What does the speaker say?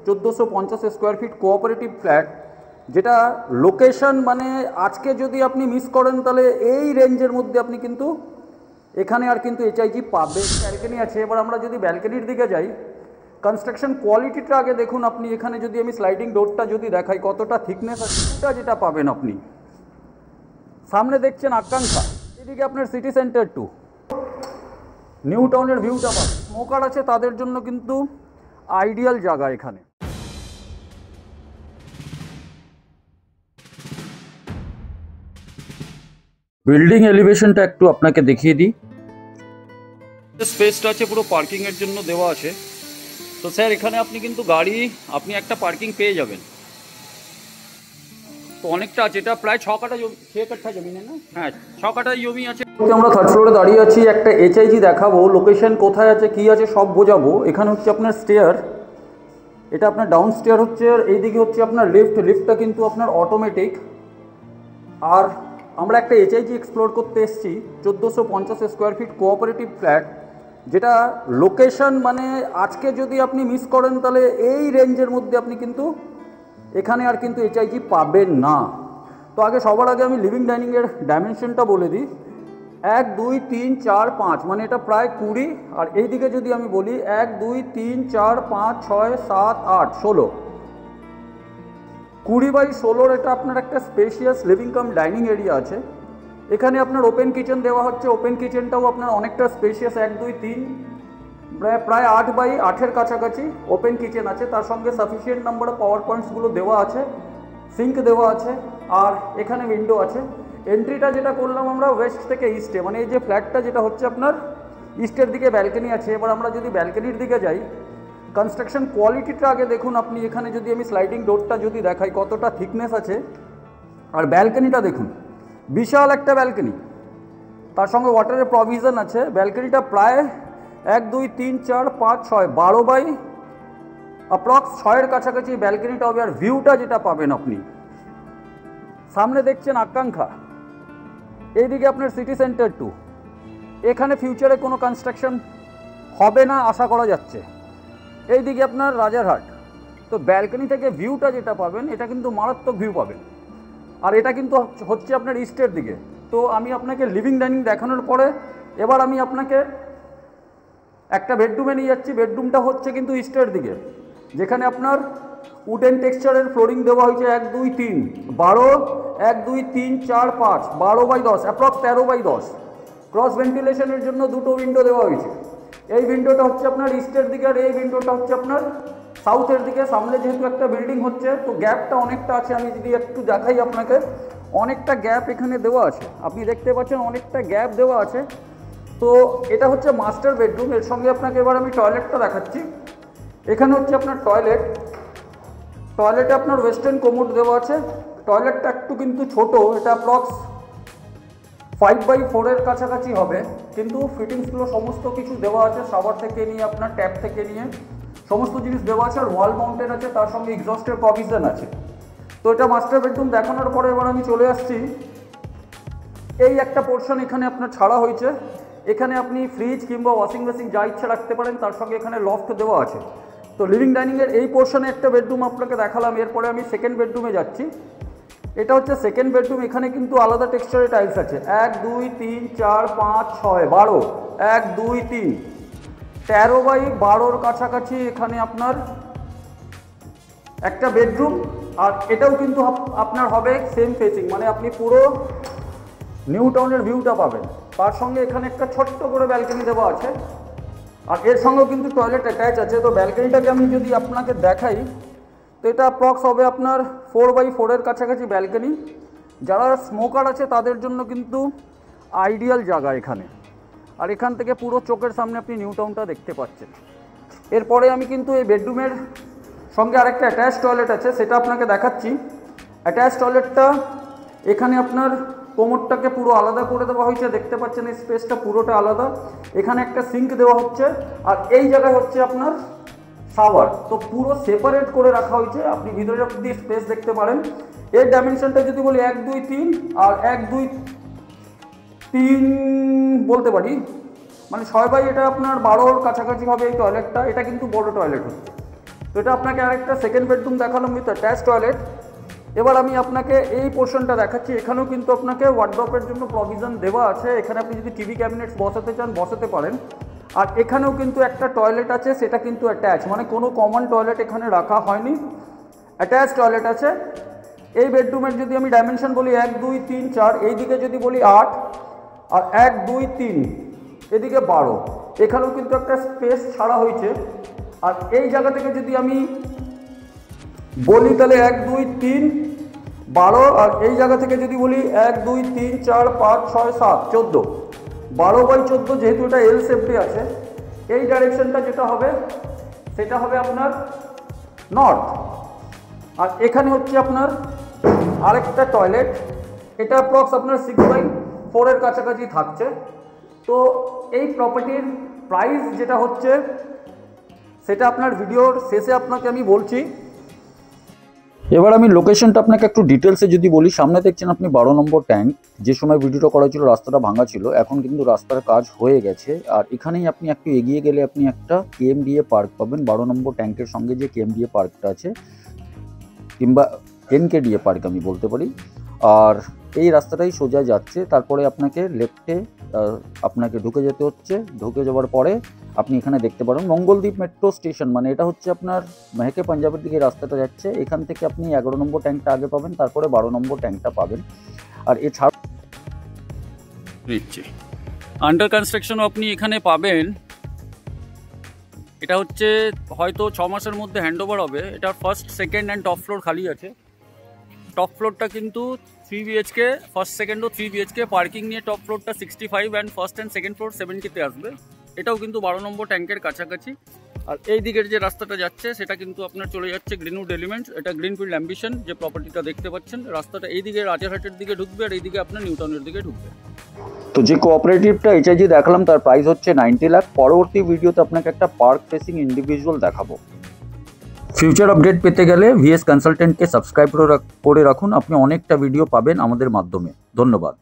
1450 square feet cooperative flat, যেটা location মানে আজকে যদি আপনি মিস করেন তাহলে এই রেঞ্জের মধ্যে আপনি কিন্তু এখানে আর কিন্তু এইচআইজি পাবে। ব্যালকনি আছে। এবার আমরা যদি ব্যালকনির দিকে যাই, কনস্ট্রাকশন কোয়ালিটিটা আগে দেখুন আপনি। এখানে যদি আমি স্লাইডিং ডোরটা যদি দেখাই কতটা থিকনেস আছে, সেটা যেটা পাবেন আপনি সামনে দেখছেন আকাঙ্ক্ষা, এদিকে আপনার সিটি সেন্টার 2 নিউ টাউনের ভিউটা পাবেন। স্মোকার আছে তাদের জন্য কিন্তু আইডিয়াল জায়গা এখানে। বিল্ডিং এলিভেশনটা একটু আপনাকে দেখিয়ে দিই। স্পেসটা আছে পুরো পার্কিং এর জন্য দেওয়া আছে। তো স্যার এখানে আপনি কিন্তু গাড়ি আপনি একটা পার্কিং পেয়ে যাবেন। তো অনেকটা আছে, এটা প্রায় 6 কাঠা 6 কাঠা জমি না? হ্যাঁ, 6 কাঠা জমি আছে। আমরা থার্ড ফ্লোরে দাঁড়িয়ে আছি, একটা এইচআইজি দেখাবো, লোকেশন কোথায় আছে কি আছে সব বোঝাবো। এখানে হচ্ছে আপনার স্টেয়ার, এটা আপনার ডাউন স্টেয়ার হচ্ছে, আর এইদিকে হচ্ছে আপনার লিফটটা কিন্তু আপনার অটোমেটিক। আর আমরা একটা এইচআইজি এক্সপ্লোর করতে এসেছি 1450 স্কোয়ার ফিট কোঅপারেটিভ ফ্ল্যাট, যেটা লোকেশন মানে আজকে যদি আপনি মিস করেন তাহলে এই রেঞ্জের মধ্যে আপনি কিন্তু এখানে আর কিন্তু এইচআইজি পাবেন না। তো সবার আগে আমি লিভিং ডাইনিংয়ের ডাইমেনশনটা বলে দিই। 1 2 3 4 5 মানে এটা প্রায় 20। আর এইদিকে যদি আমি বলি 1 2 3 4 5 6 7 8 16, 20/16 এটা আপনার একটা spacious living cum dining area আছে। এখানে আপনার ওপেন কিচেন দেওয়া হচ্ছে, ওপেন কিচেনটাও আপনার অনেকটা স্পেশিয়াস। 1 2 3 প্রায় 8/8 কাছাকাছি ওপেন কিচেন আছে। তার সঙ্গে সাফিসিয়েন্ট নাম্বার অফ পাওয়ার পয়েন্টসগুলো দেওয়া আছে, সিঙ্ক দেওয়া আছে, আর এখানে উইন্ডো আছে। এন্ট্রিটা যেটা করলাম আমরা ওয়েস্ট থেকে ইস্টে, মানে এই যে ফ্ল্যাটটা যেটা হচ্ছে আপনার ইস্টের দিকে ব্যালকনি আছে। এবার আমরা যদি ব্যালকনির দিকে যাই, কনস্ট্রাকশন কোয়ালিটিটা আগে দেখুন আপনি। এখানে যদি আমি স্লাইডিং ডোরটা যদি দেখাই কতটা থিকনেস আছে, আর ব্যালকনিটা দেখুন, বিশাল একটা ব্যালকনি, তার সঙ্গে ওয়াটারের প্রভিশন আছে। ব্যালকনিটা প্রায় 1 2 3 4 5 6 12 বাই অ্যাপ্রক্স 6-এর কাছাকাছি ব্যালকনিটা হবে। আর ভিউটা যেটা পাবেন আপনি সামনে দেখছেন আকাঙ্ক্ষা, এইদিকে আপনার সিটি সেন্টার 2। এখানে ফিউচারে কোনো কনস্ট্রাকশন হবে না আশা করা যাচ্ছে। এইদিকে আপনার রাজারহাট। তো ব্যালকনি থেকে ভিউটা যেটা পাবেন এটা কিন্তু মারাত্মক ভিউ পাবেন। আর এটা কিন্তু হচ্ছে আপনার ইস্টের দিকে। তো আমি আপনাকে লিভিং ডাইনিং দেখানোর পরে এবার আমি আপনাকে একটা বেডরুমে নিয়ে যাচ্ছি। বেডরুমটা হচ্ছে কিন্তু ইস্টের দিকে, যেখানে আপনার উডেন টেক্সচারের ফ্লোরিং দেওয়া হয়েছে। 1 2 3 12 1 2 3 4 5 12/10 অ্যাপ্রক্স 13/10। ক্রস ভেন্টিলেশনের জন্য দুটো উইন্ডো দেওয়া হয়েছে। এই উইন্ডোটা হচ্ছে আপনার ইস্টের দিকে, আর এই উইন্ডোটা হচ্ছে আপনার সাউথের দিকে। সামনে যেহেতু একটা বিল্ডিং হচ্ছে তো গ্যাপটা অনেকটা আছে। আমি যদি একটু দেখাই আপনাকে, অনেকটা গ্যাপ এখানে দেওয়া আছে, আপনি দেখতে পাচ্ছেন অনেকটা গ্যাপ দেওয়া আছে। তো এটা হচ্ছে মাস্টার বেডরুম। এর সঙ্গে আপনাকে এবার আমি টয়লেটটা দেখাচ্ছি। এখানে হচ্ছে আপনার টয়লেটে আপনার ওয়েস্টার্ন কোমোড দেওয়া আছে। টয়লেটটা একটু কিন্তু ছোট, এটা অ্যাপ্রক্স 5/4-এর কাছাকাছি হবে, কিন্তু ফিটিংসগুলো সমস্ত কিছু দেওয়া আছে। শাওয়ার থেকে নিয়ে আপনার ট্যাপ থেকে নিয়ে সমস্ত জিনিস দেওয়া আছে। আর ওয়াল মাউন্টেন আছে, তার সঙ্গে এক্সস্টের প্রভিশন আছে। তো এটা মাস্টার বেডরুম দেখানোর পরে এবার আমি চলে আসছি এই একটা পোর্শন এখানে আপনার ছাড়া হয়েছে। এখানে আপনি ফ্রিজ কিংবা ওয়াশিং মেশিন যা ইচ্ছা রাখতে পারেন। তার সঙ্গে এখানে লফট দেওয়া আছে। তো লিভিং ডাইনিংয়ের এই পোর্শনে একটা বেডরুম আপনাকে দেখালাম। এরপরে আমি সেকেন্ড বেডরুমে যাচ্ছি। এটা হচ্ছে সেকেন্ড বেডরুম। এখানে কিন্তু আলাদা টেক্সচারের টাইলস আছে। 1 2 3 4 5 6 12 1 2 3 13/12-এর কাছাকাছি এখানে আপনার একটা বেডরুম। আর এটাও কিন্তু আপনার হবে সেম ফেসিং, মানে আপনি পুরো নিউ টাউনের ভিউটা পাবেন। তার সঙ্গে এখানে একটা ছোট্ট করে ব্যালকনি দেওয়া আছে, আর এর সঙ্গেও কিন্তু টয়লেট অ্যাটাচ আছে। তো ব্যালকনিটাকে আমি যদি আপনাকে দেখাই, তো এটা অ্যাপ্রক্স হবে আপনার 4/4-এর কাছাকাছি ব্যালকনি। যারা স্মোকার আছে তাদের জন্য কিন্তু আইডিয়াল জায়গা এখানে। আর এখান থেকে পুরো চোখের সামনে আপনি নিউ টাউনটা দেখতে পাচ্ছেন। এরপরে আমি কিন্তু এই বেডরুমের সঙ্গে আরেকটা অ্যাটাচ টয়লেট আছে, সেটা আপনাকে দেখাচ্ছি। অ্যাটাচ টয়লেটটা এখানে আপনার কোমরটাকে পুরো আলাদা করে দেওয়া হয়েছে, দেখতে পাচ্ছেন এই স্পেসটা পুরোটা আলাদা। এখানে একটা সিঙ্ক দেওয়া হচ্ছে, আর এই জায়গায় হচ্ছে আপনার শাওয়ার। তো পুরো সেপারেট করে রাখা হয়েছে, আপনি ভিতরে অব্দি স্পেস দেখতে পারেন। এর ডাইমেনশনটা যদি বলি 1 2 3 আর 1 2 3 বলতে পারি, মানে 6 বাই এটা আপনার 12-এর কাছাকাছি হবে এই টয়লেটটা। এটা কিন্তু বড় টয়লেট হচ্ছে। তো এটা আপনাকে আরেকটা সেকেন্ড বেডরুম দেখালাম উইথ অ্যাটাচ টয়লেট। এবার আমি আপনাকে এই পোর্শনটা দেখাচ্ছি। এখানেও কিন্তু আপনাকে ওয়ার্ড্রপের জন্য প্রভিশন দেওয়া আছে। এখানে আপনি যদি টিভি ক্যাবিনেটস বসাতে চান বসাতে পারেন। আর এখানেও কিন্তু একটা টয়লেট আছে, সেটা কিন্তু অ্যাটাচ, মানে কোনো কমন টয়লেট এখানে রাখা হয়নি, অ্যাটাচ টয়লেট আছে। এই বেডরুমের যদি আমি ডাইমেনশন বলি 1 2 3 4, এই দিকে যদি বলি 8, আর 1 2 3 এদিকে 12, এখানেও কিন্তু একটা স্পেস ছাড়া হয়েছে। আর এই জায়গা থেকে যদি আমি বলি তাহলে 1 2 3 12, আর এই জায়গা থেকে যদি বলি 1 2 3 4 5 6 7 14, 12/14, যেহেতু এটা এল শেপে আছে, এই ডাইরেকশনটা যেটা হবে সেটা হবে আপনার নর্থ। আর এখানে হচ্ছে আপনার আরেকটা টয়লেট, এটা অ্যাপ্রক্স আপনার 6/4 এর কাছাকাছি থাকছে। তো এই প্রপার্টির প্রাইস যেটা হচ্ছে সেটা আপনার ভিডিওর শেষে আপনাকে আমি বলছি। এবার আমি লোকেশনটা আপনাকে একটু ডিটেলসে যদি বলি, সামনে দেখছেন আপনি 12 নম্বর ট্যাঙ্ক। যে সময় ভিডিওটা করা ছিল রাস্তাটা ভাঙা ছিল, এখন কিন্তু রাস্তার কাজ হয়ে গেছে। আর এখানেই আপনি একটু এগিয়ে গেলে আপনি একটা কেএমডিএ পার্ক পাবেন। 12 নম্বর ট্যাঙ্কের সঙ্গে যে কেএমডিএ পার্কটা আছে, কিংবা এনকেডিএ পার্ক আমি বলতে পারি। আর এই রাস্তাটাই সোজা যাচ্ছে, তারপরে আপনাকে লেফটে আপনাকে ঢুকে যেতে হচ্ছে। ঢুকে যাওয়ার পরে আপনি এখানে দেখতে পারেন মঙ্গলদ্বীপ মেট্রো স্টেশন, মানে এটা হচ্ছে আপনার মেহেকে পাঞ্জাবের দিকে রাস্তাটা যাচ্ছে। এখান থেকে আপনি 11 নম্বর ট্যাঙ্কটা আগে পাবেন, তারপরে 12 নম্বর ট্যাঙ্কটা পাবেন। আর এছাড়া দিচ্ছি আন্ডার কনস্ট্রাকশনও আপনি এখানে পাবেন। এটা হচ্ছে হয়তো 6 মাসের মধ্যে হ্যান্ড ওভার হবে। এটা first second and top floor খালি আছে। টপ ফ্লোরটা কিন্তু 3 BHK, ফার্স্ট সেকেন্ড ও 3 BHK, পার্কিং নিয়ে টপ ফ্লোরটা 65 and first and second floor 70-তে আসবে। এটাও কিন্তু 12 নম্বর ট্যাঙ্কের কাছাকাছি। আর এই দিকের যে রাস্তাটা যাচ্ছে সেটা কিন্তু আপনার চলে যাচ্ছে গ্রিনউড এলিমেন্টস। এটা গ্রিনফিল্ড অ্যাম্বিশন যে প্রপার্টিটা দেখতে পাচ্ছেন, রাস্তাটা এই দিকে রাজারহাটের দিকে ঢুকবে, আর এইদিকে আপনার নিউটাউনের দিকে ঢুকবে। তো যে কোঅপারেটিভটা এইচআইজি দেখালাম তার প্রাইস হচ্ছে 90 লাখ। পরবর্তী ভিডিওতে আপনাকে একটা পার্ক ফেসিং ইন্ডিভিজুয়াল দেখাবো। ফিউচার আপডেট পেতে গেলে ভিএস কনসালটেন্টকে সাবস্ক্রাইব করে রাখুন। আপনি অনেকটা ভিডিও পাবেন আমাদের মাধ্যমে। ধন্যবাদ।